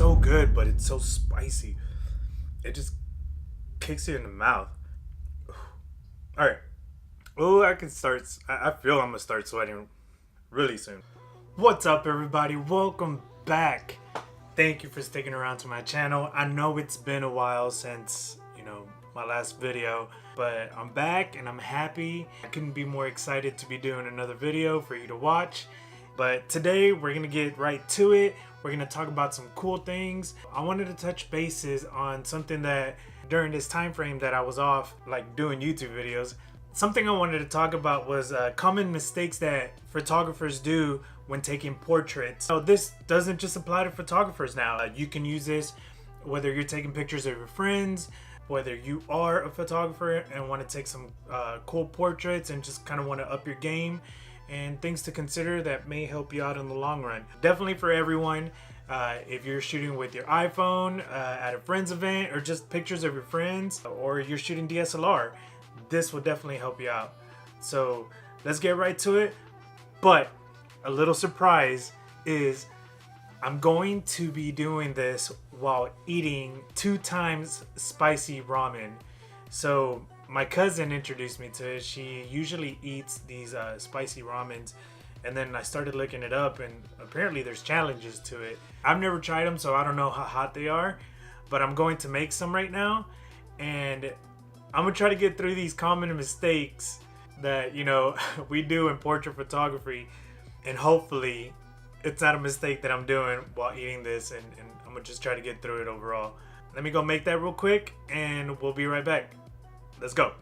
so good, but it's so spicy. It just kicks you in the mouth. All right. Oh, I can start. I feel I'm gonna start sweating really soon. What's up, everybody? Welcome back. Thank you for sticking around to my channel. I know it's been a while since, my last video, but I'm back and I'm happy. I couldn't be more excited to be doing another video for you to watch. But today we're gonna get right to it. We're gonna talk about some cool things. I wanted to touch bases on something that during this time frame that I was off, like doing YouTube videos, something I wanted to talk about was common mistakes that photographers do when taking portraits. So this doesn't just apply to photographers now. You can use this whether you're taking pictures of your friends, whether you are a photographer and want to take some cool portraits and just kind of want to up your game, and things to consider that may help you out in the long run. Definitely for everyone. If you're shooting with your iPhone at a friend's event, or just pictures of your friends, or you're shooting DSLR, this will definitely help you out. So let's get right to it. But a little surprise is I'm going to be doing this while eating 2 times spicy ramen. So my cousin introduced me to it. She usually eats these spicy ramens, and then I started looking it up, and apparently there's challenges to it. I've never tried them, so I don't know how hot they are, but I'm going to make some right now, and I'm gonna try to get through these common mistakes that we do in portrait photography, and hopefully it's not a mistake that I'm doing while eating this, and I'm gonna just try to get through it overall. Let me go make that real quick and we'll be right back. Let's go.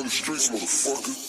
Streets, motherfucker.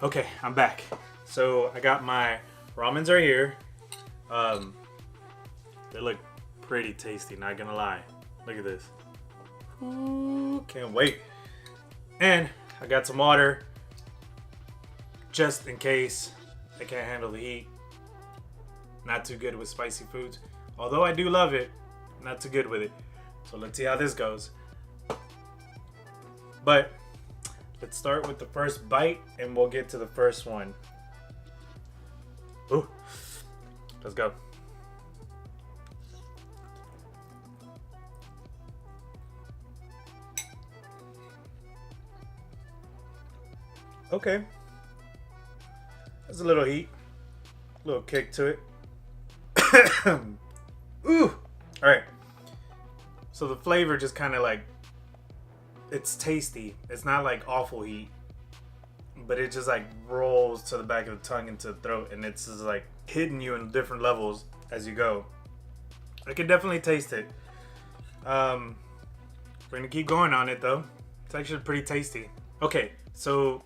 Okay, I'm back. So I got my ramens right here. They look pretty tasty, not gonna lie. Look at this. Ooh, can't wait. And I got some water, just in case I can't handle the heat. Not too good with spicy foods. Although I do love it, not too good with it. So let's see how this goes. But let's start with the first bite and we'll get to the first one. Ooh, let's go. Okay. There's a little heat, a little kick to it. Ooh, all right. So the flavor just kind of like, it's tasty. It's not like awful heat, but it just like rolls to the back of the tongue into the throat, and it's just like hitting you in different levels as you go. I can definitely taste it. We're gonna keep going on it though. It's actually pretty tasty. Okay, so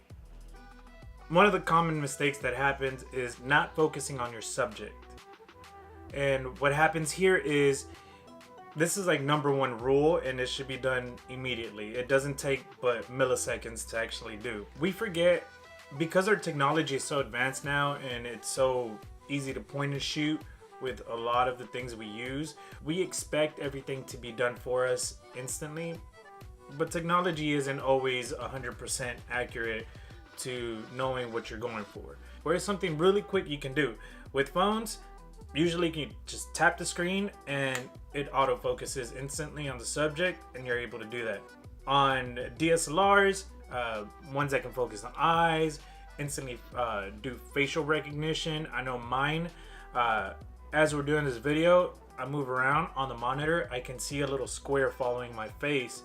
one of the common mistakes that happens is not focusing on your subject. And what happens here is this is like number one rule, and it should be done immediately. It doesn't take but milliseconds to actually do. We forget because our technology is so advanced now and it's so easy to point and shoot with a lot of the things we use, we expect everything to be done for us instantly. But technology isn't always 100% accurate to knowing what you're going for. Whereas something really quick you can do with phones, usually you can just tap the screen and it autofocuses instantly on the subject, and you're able to do that. On DSLRs, ones that can focus on eyes, instantly do facial recognition. I know mine, as we're doing this video, I move around on the monitor, I can see a little square following my face.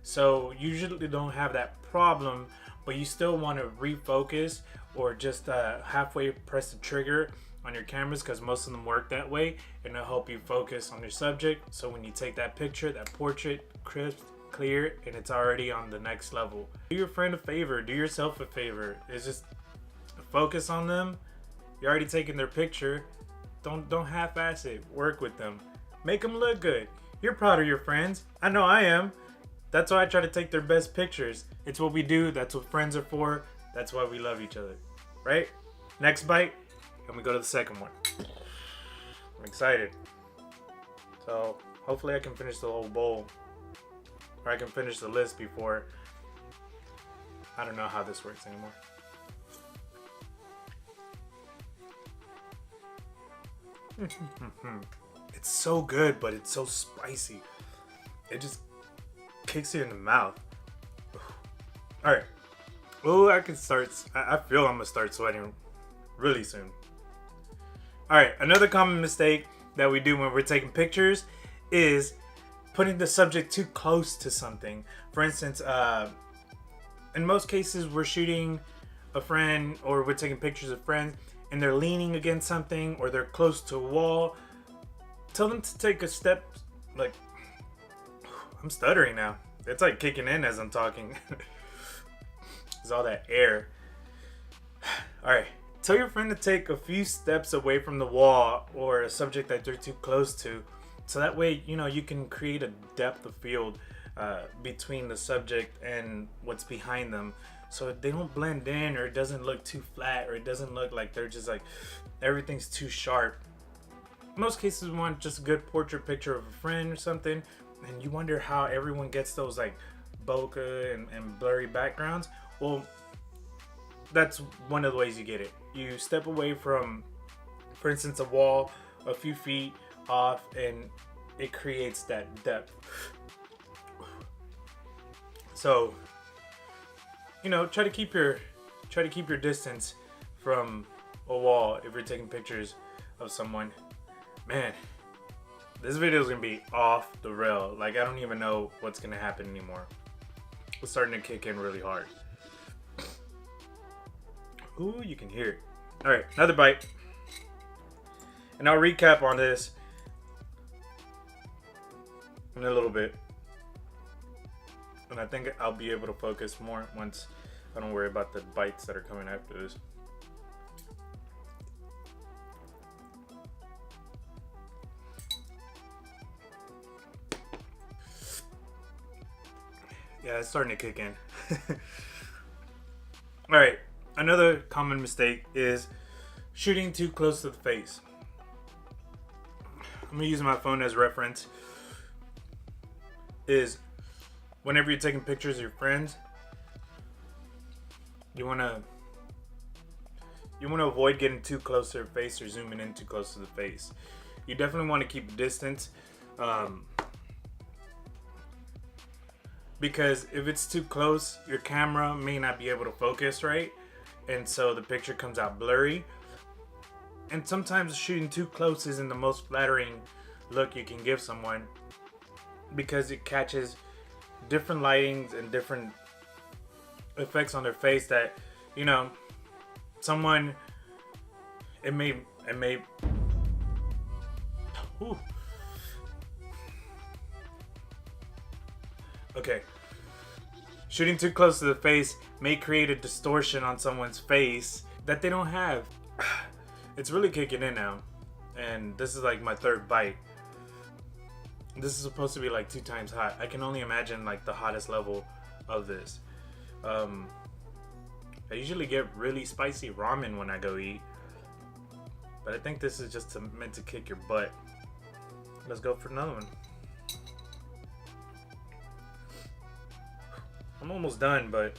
So usually don't have that problem, but you still want to refocus or just halfway press the trigger on your cameras, because most of them work that way, and it'll help you focus on your subject. So when you take that picture, that portrait, crisp, clear, and it's already on the next level. Do your friend a favor, do yourself a favor. It's just focus on them. You're already taking their picture. Don't half-ass it. Work with them. Make them look good. You're proud of your friends. I know I am. That's why I try to take their best pictures. It's what we do. That's what friends are for. That's why we love each other. Right? Next bite, and we go to the second one. I'm excited. So hopefully I can finish the whole bowl. Or I can finish the list before. I don't know how this works anymore. It's so good, but it's so spicy. It just kicks you in the mouth. All right. Oh, I can start. I feel I'm gonna start sweating really soon. All right. Another common mistake that we do when we're taking pictures is putting the subject too close to something. For instance, in most cases, we're shooting a friend or we're taking pictures of friends, and they're leaning against something or they're close to a wall. Tell them to take a step. Like, I'm stuttering now. It's like kicking in as I'm talking. It's all that air. All right. Tell your friend to take a few steps away from the wall or a subject that they're too close to. So that way, you can create a depth of field between the subject and what's behind them. So they don't blend in, or it doesn't look too flat, or it doesn't look like they're just like everything's too sharp. In most cases, we want just a good portrait picture of a friend or something, and you wonder how everyone gets those like bokeh and blurry backgrounds. Well, that's one of the ways you get it. You step away from, for instance, a wall a few feet off, and it creates that depth. So, try to keep your distance from a wall if you're taking pictures of someone. Man, this video is gonna be off the rail. Like, I don't even know what's gonna happen anymore. It's starting to kick in really hard. Ooh, you can hear it. All right, another bite, and I'll recap on this in a little bit. And I think I'll be able to focus more once I don't worry about the bites that are coming after this. Yeah, it's starting to kick in. All right, another common mistake is shooting too close to the face. I'm gonna use my phone as reference. Is whenever you're taking pictures of your friends, you wanna avoid getting too close to their face or zooming in too close to the face. You definitely want to keep a distance, because if it's too close, your camera may not be able to focus right, and so the picture comes out blurry. And sometimes shooting too close isn't the most flattering look you can give someone, because it catches different lightings and different effects on their face that, someone, it may ooh. Okay. Shooting too close to the face may create a distortion on someone's face that they don't have. It's really kicking in now. And this is like my third bite. This is supposed to be like 2 times hot. I can only imagine like the hottest level of this. I usually get really spicy ramen when I go eat. But I think this is just meant to kick your butt. Let's go for another one. I'm almost done, but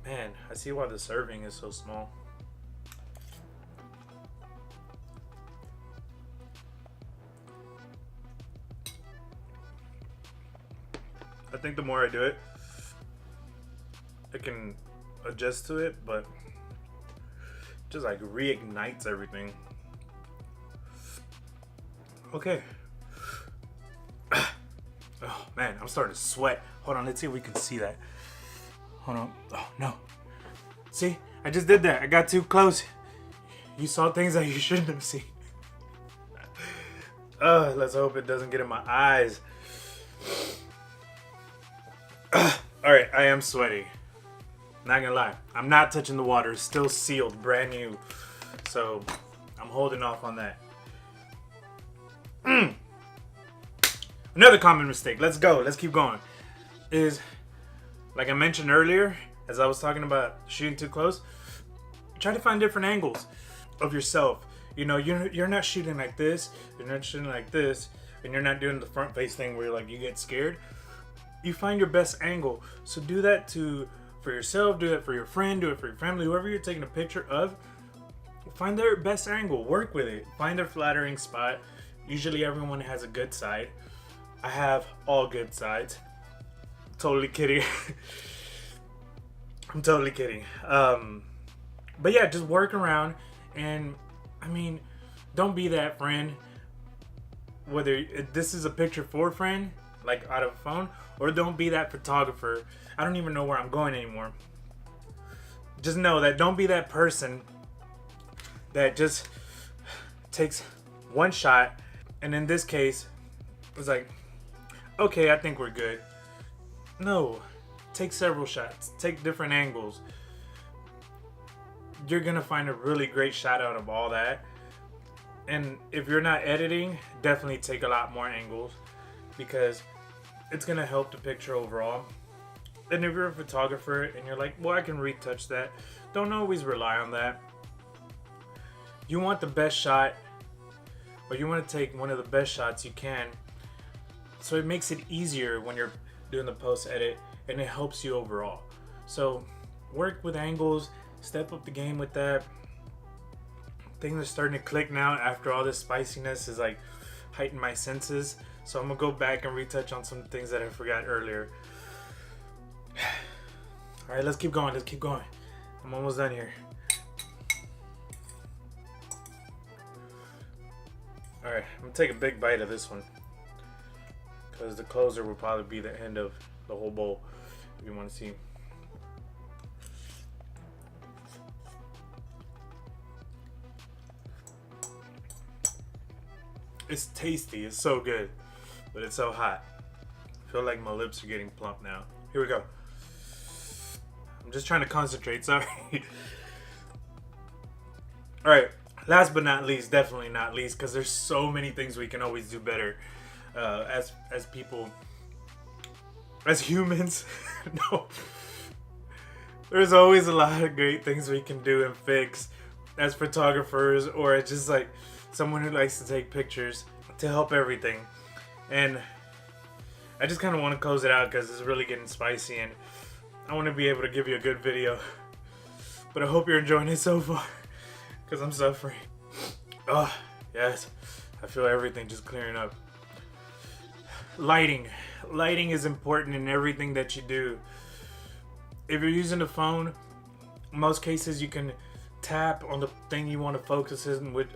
man, I see why the serving is so small. I think the more I do it, I can adjust to it, but just like reignites everything. Okay. Oh man, I'm starting to sweat. Hold on, let's see if we can see that. Hold on. Oh no. See, I just did that. I got too close. You saw things that you shouldn't have seen. Let's hope it doesn't get in my eyes. Alright, I am sweaty. Not gonna lie. I'm not touching the water. It's still sealed, brand new. So, I'm holding off on that. Another common mistake. Let's go. Let's keep going. Is, like I mentioned earlier, as I was talking about shooting too close, try to find different angles of yourself. You know, you're not shooting like this. You're not shooting like this. And you're not doing the front face thing where like you get scared. You find your best angle. So do that for yourself, do it for your friend, do it for your family, whoever you're taking a picture of. Find their best angle, work with it, find their flattering spot. Usually everyone has a good side. I have all good sides. Totally kidding. I'm totally kidding. But yeah, just work around, and I mean, don't be that friend. Whether this is a picture for a friend, like out of a phone, or don't be that photographer. I don't even know where I'm going anymore. Just know that don't be that person that just takes one shot, and in this case, it's like, okay, I think we're good. No, take several shots, take different angles. You're gonna find a really great shot out of all that. And if you're not editing, definitely take a lot more angles, because it's gonna help the picture overall. And if you're a photographer and you're like, well, I can retouch that, don't always rely on that. You want the best shot, or you want to take one of the best shots you can, so it makes it easier when you're doing the post edit, and it helps you overall. So work with angles, step up the game with that. Things are starting to click now after all this spiciness is like heightened my senses. So I'm gonna go back and retouch on some things that I forgot earlier. All right, let's keep going. Let's keep going. I'm almost done here. All right, I'm gonna take a big bite of this one, because the closer will probably be the end of the whole bowl, if you want to see. It's tasty, it's so good, but it's so hot. I feel like my lips are getting plump now. Here we go. I'm just trying to concentrate, sorry. Alright, last but not least, definitely not least, because there's so many things we can always do better as people, as humans. No, there's always a lot of great things we can do and fix as photographers, or just like someone who likes to take pictures, to help everything. And I just kind of want to close it out because it's really getting spicy, and I want to be able to give you a good video. But I hope you're enjoying it so far, because I'm suffering. Oh, yes. I feel everything just clearing up. Lighting. Lighting is important in everything that you do. If you're using a phone, in most cases you can tap on the thing you want to focus in with.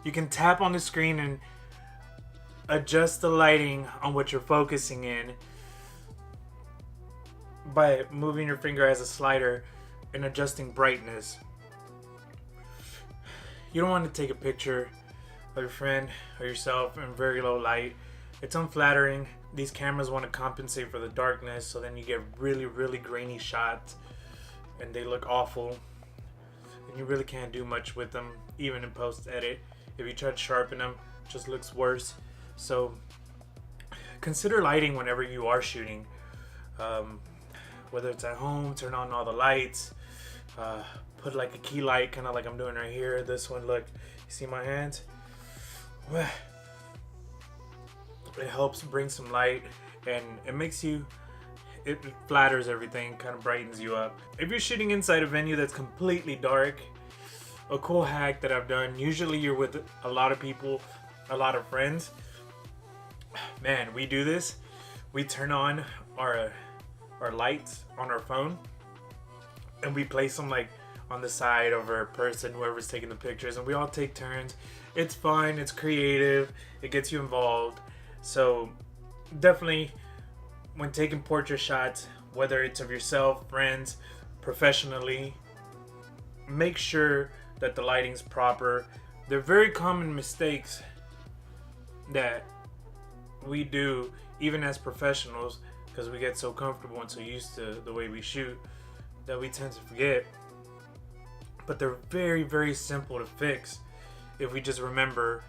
You can tap on the screen and adjust the lighting on what you're focusing in by moving your finger as a slider and adjusting brightness. You don't want to take a picture of your friend or yourself in very low light. It's unflattering. these cameras want to compensate for the darkness, so then you get really, really grainy shots, and they look awful. And you really can't do much with them, even in post edit. If you try to sharpen them, it just looks worse. So consider lighting whenever you are shooting. Whether it's at home, turn on all the lights. Put like a key light, kind of like I'm doing right here. This one, look, you see my hands? It helps bring some light, and it flatters everything, kind of brightens you up. If you're shooting inside a venue that's completely dark, a cool hack that I've done, usually you're with a lot of people, a lot of friends. Man, we do this. We turn on our lights on our phone, and we place them like on the side of our person, whoever's taking the pictures, and we all take turns. It's fun, it's creative, it gets you involved. So definitely, when taking portrait shots, whether it's of yourself, friends, professionally, make sure that the lighting's proper. They're very common mistakes that we do even as professionals, because we get so comfortable and so used to the way we shoot that we tend to forget. But they're very, very simple to fix if we just remember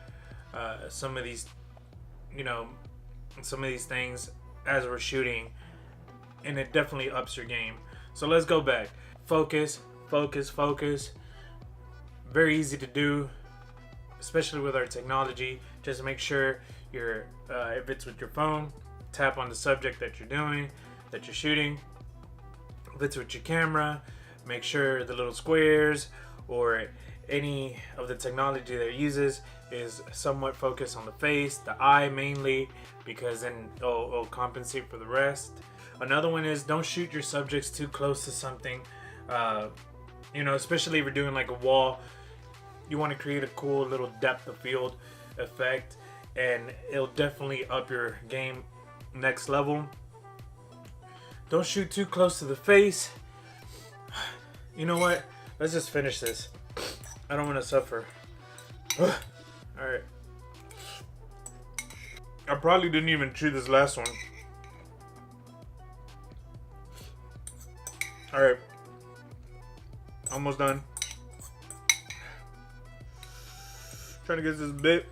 some of these things as we're shooting, and it definitely ups your game. So let's go back. Focus. Very easy to do, especially with our technology. Just make sure if it's with your phone, tap on the subject that you're shooting. If it's with your camera, make sure the little squares or any of the technology that it uses is somewhat focused on the face, the eye mainly, because then it'll compensate for the rest. Another one is, don't shoot your subjects too close to something. Especially if you're doing like a wall, you want to create a cool little depth of field effect, and it'll definitely up your game next level. Don't shoot too close to the face. You know what? Let's just finish this. I don't want to suffer. Alright. I probably didn't even chew this last one. Alright. Almost done. Trying to get this bit.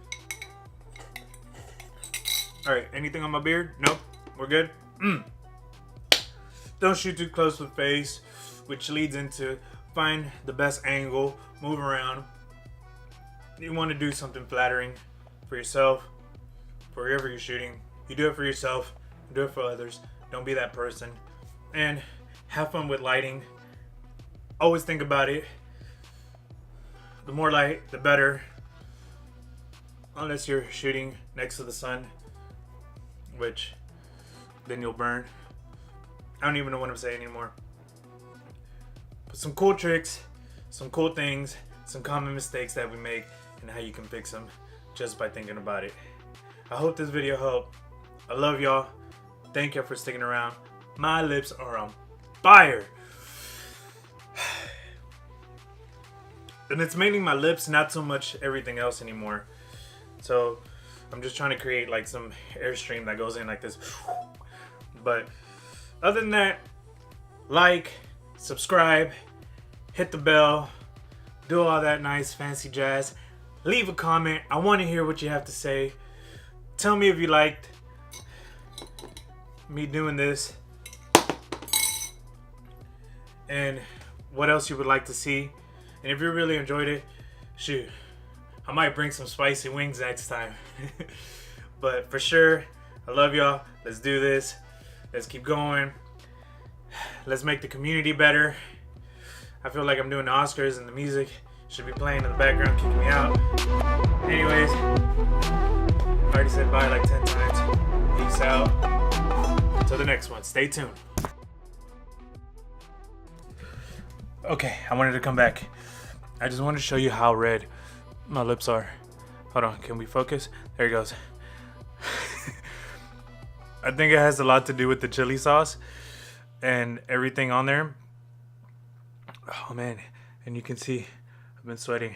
Alright, anything on my beard? Nope. We're good? Don't shoot too close to the face, which leads into find the best angle, move around. You want to do something flattering for yourself, for wherever you're shooting. You do it for yourself, do it for others. Don't be that person. And have fun with lighting. Always think about it. The more light, the better. Unless you're shooting next to the sun, which then you'll burn. I don't even know what I'm saying anymore. But some cool tricks, some cool things, some common mistakes that we make, and how you can fix them just by thinking about it. I hope this video helped. I love y'all. Thank y'all for sticking around. My lips are on fire. And it's mainly my lips, not so much everything else anymore. So I'm just trying to create like some airstream that goes in like this. But other than that, like, subscribe, hit the bell, do all that nice fancy jazz. Leave a comment. I want to hear what you have to say. Tell me if you liked me doing this and what else you would like to see. And if you really enjoyed it, shoot, I might bring some spicy wings next time. But for sure, I love y'all. Let's do this. Let's keep going. Let's make the community better. I feel like I'm doing the Oscars and the music should be playing in the background, kicking me out. Anyways, I already said bye like 10 times. Peace out. Until the next one. Stay tuned. Okay, I wanted to come back. I just wanted to show you how red my lips are. Hold on, can we focus? There he goes. I think it has a lot to do with the chili sauce and everything on there. Oh man, and you can see I've been sweating.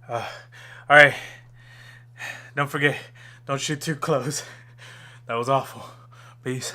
Alright, don't forget, don't shoot too close. That was awful. Peace.